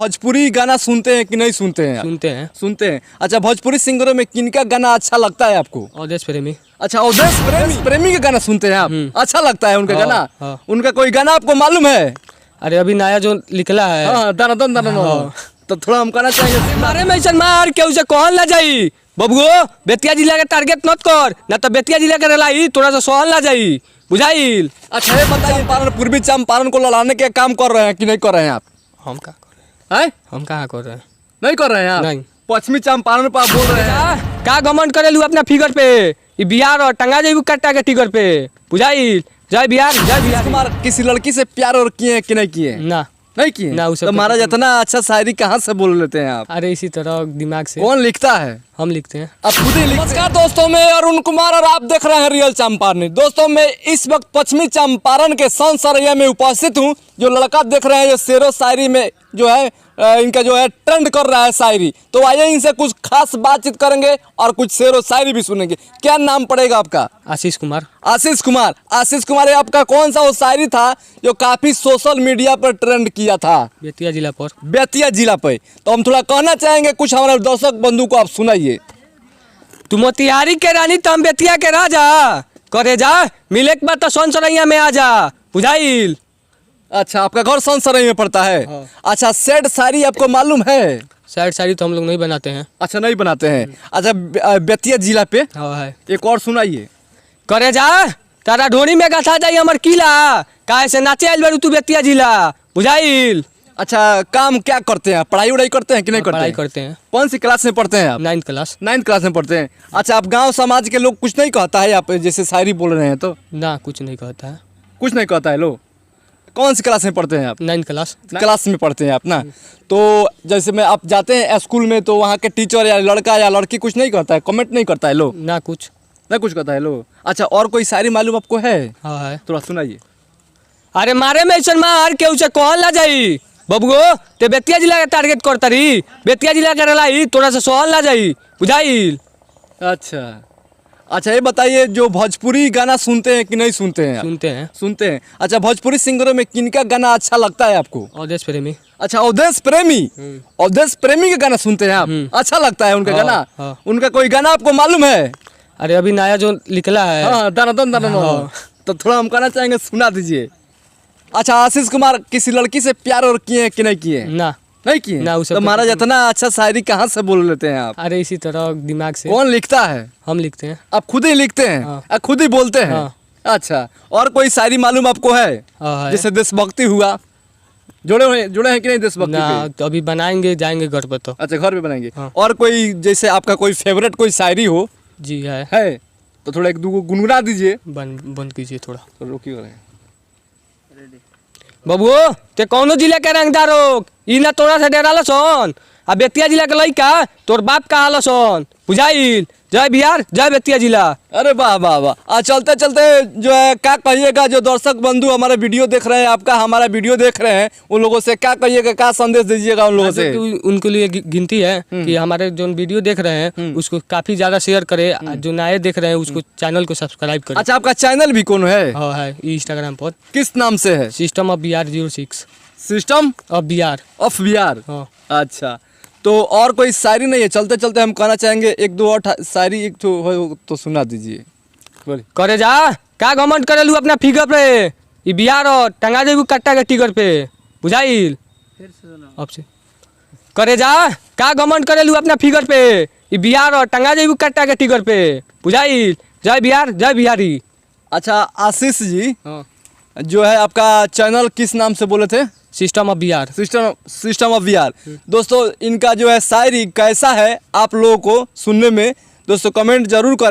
भोजपुरी गाना सुनते हैं कि नहीं सुनते हैं? सुनते हैं। अच्छा, भोजपुरी सिंगरों में किनका गाना अच्छा लगता है आपको? अवधेश प्रेमी। अच्छा, अवधेश प्रेमी का गाना सुनते हैं आप? अच्छा लगता है उनका गाना? हाँ। उनका कोई गाना आपको मालूम है? अरे अभी नया जो निकला है। हाँ, दन तो थोड़ा हम कहना चाहेंगे मारे में मार के उसे कहल ना जाई बबुओ, बेतिया जिला के टारगेट मत कर, ना तो बेतिया जिला के रलाई थोड़ा सा सहल ना जाई, बुझाइल? अच्छा, ये बताइए, पूर्वी चंपारण को लड़ाने के काम कर रहे हैं कि नहीं कर रहे हैं आप? हम क्या कर रहे हैं? हम कहाँ कर रहे हैं? नहीं कर रहे हैं आप? नहीं। पश्चिमी चंपारण पर आप बोल रहे हैं? का घमंड करे लू अपना फिगर पे, ये बिहार और टंगा जाइबू कट्टा के फिगर पे, बुझाइल? जय बिहार, जय बिहार। कुमार किसी लड़की से प्यार और किए कि नहीं किए? ना नहीं किए ना, उसे तो महाराज इतना अच्छा शायरी कहाँ से बोल लेते हैं आप? अरे इसी तरह दिमाग से। कौन लिखता है? हम लिखते हैं। आप खुद ही लिखते हैं? नमस्कार दोस्तों, मैं अरुण कुमार और आप देख रहे हैं रियल चंपारण। दोस्तों, मैं इस वक्त पश्चिमी चंपारण के संसरैया में उपस्थित हूँ। जो लड़का देख रहे हैं, जो शेरो शायरी में जो है इनका जो है ट्रेंड कर रहा है शायरी, तो आइए इनसे कुछ खास बातचीत करेंगे और कुछ शेरो शायरी भी सुनेंगे। क्या नाम पड़ेगा आपका? आशीष कुमार। आशीष कुमार। आशीष कुमार, ये आपका कौन सा वो शायरी था जो काफी सोशल मीडिया पर ट्रेंड किया था? बेतिया जिला पर। बेतिया जिला पे। तो हम थोड़ा कहना चाहेंगे, कुछ हमारे दर्शक बंधु को आप सुनाइए। तुम मोतिहारी के रानी, तम बेतिया के राजा, करे जा मिले के बाद तो संसरैया में आ जा, बुझाइल? अच्छा, आपका घर संसरैया में पड़ता है? हाँ। अच्छा, सैड शायरी आपको मालूम है? सैड शायरी तो हम लोग नहीं बनाते हैं। अच्छा, नहीं बनाते हैं। अच्छा, बेतिया जिला पे हाँ है। एक और सुनाइए। करे जा तारा ढोनी में गाथा जाई हमर किला, काहे से नाचे आइल बारू तू बेतिया जिला, बुझाइल? अच्छा, काम क्या करते हैं? पढ़ाई वढ़ाई करते हैं कि नहीं करते? पढ़ाई करते हैं। कौन सी क्लास में पढ़ते हैं आप? 9th class. 9th क्लास में पढ़ते हैं। अच्छा, आप गांव समाज के लोग कुछ नहीं कहता है आप जैसे शायरी बोल रहे हैं तो? ना, कुछ नहीं कहता है। कुछ नहीं कहता है लोग? कौन सी क्लास में पढ़ते हैं आप? 9th class. क्लास में पढ़ते हैं आप ना? तो जैसे में आप जाते हैं स्कूल में, तो वहाँ के टीचर या लड़का या लड़की कुछ नहीं कहता है, कमेंट नहीं करता है लोग? ना, कुछ ना कुछ कहता है लोग। अच्छा, और कोई शायरी मालूम आपको है? हाँ है। थोड़ा सुनाइए। अरे मारे में मार के उसे कहल ना जाई बबुओ, ते बेतिया जिला के टारगेट करता रही, बेतिया जिला के रलाई थोड़ा सा सहल ना जाई, बुझाइल? अच्छा, ये बताइए, जो भोजपुरी गाना सुनते हैं कि नहीं सुनते हैं? सुनते हैं। अच्छा, भोजपुरी सिंगरों में किनका गाना अच्छा लगता है आपको? अवधेश प्रेमी। अच्छा, अवधेश प्रेमी। अवधेश प्रेमी का गाना सुनते हैं आप? अच्छा लगता है उनका गाना? हाँ। उनका कोई गाना आपको मालूम है? अरे अभी नया जो निकला है। हाँ, दन तो थोड़ा हम कहना चाहेंगे, सुना दीजिए। अच्छा, आशीष कुमार किसी लड़की से प्यार और किए कि नहीं किए? ना नहीं किए ना, उसे तो महाराज इतना अच्छा शायरी कहाँ से बोल लेते हैं आप? अरे इसी तरह दिमाग से। कौन लिखता है? हम लिखते हैं। आप खुद ही लिखते हैं? हाँ। खुद ही बोलते हैं? हाँ। अच्छा, और कोई शायरी मालूम आपको है? हाँ है। जैसे देशभक्ति हुआ, जुड़े हैं कि नहीं देशभक्ति ना, पे? तो अभी बनाएंगे, जाएंगे घर पर तो। अच्छा, घर पे बनाएंगे। हाँ। और कोई जैसे आपका कोई फेवरेट कोई शायरी हो? जी है। तो थोड़ा एक दो गुनगुना दीजिए। बंद कीजिए थोड़ा। तो रोकिए। बबुओ, ते कौनो जिला के रंगदार हो, ई ना तोरा से डरालो सन, आ बेतिया जिला के लइका तोर बाप का हालो सन, बुझाइल? जय बिहार, जय बेतिया जिला। अरे वाह वाह वाह। चलते चलते जो है क्या कहिएगा, जो दर्शक बंधु हमारा वीडियो देख रहे हैं, आपका हमारा वीडियो देख रहे हैं, उन लोगों से क्या कहिएगा, क्या संदेश दीजिएगा उन लोगों से? उनके लिए गिनती है कि हमारे जो वीडियो देख रहे हैं उसको काफी ज्यादा शेयर करें, जो नए देख रहे हैं उसको चैनल को सब्सक्राइब करें। अच्छा, आपका चैनल भी कौन है? हाँ है, इंस्टाग्राम पर। किस नाम से है? System of Bihar 06। System of Bihar. Of Bihar. हाँ। अच्छा, तो और कोई शायरी नहीं है? चलते चलते हम कहना चाहेंगे, एक दो और शायरी एक तो सुना दीजिए। बोलिए। करे जा का घमंड करे लू अपना फिगर पे, ये बिहार और टंगा जाइबू कट्टा के टिकर पे, बुझाइल? अब से करे जा का घमंड करे लू अपना फिगर पे, ये बिहार और टंगा जाइबू कट्टा के टिकर पे, बुझाइल? जय बिहार, जय बिहारी। अच्छा, आशीष जी, हाँ। जो है आपका चैनल किस नाम से बोले थे? System of Bihar. System of Bihar. दोस्तों, इनका जो है शायरी कैसा है आप लोगों को सुनने में, दोस्तों कमेंट जरूर करें।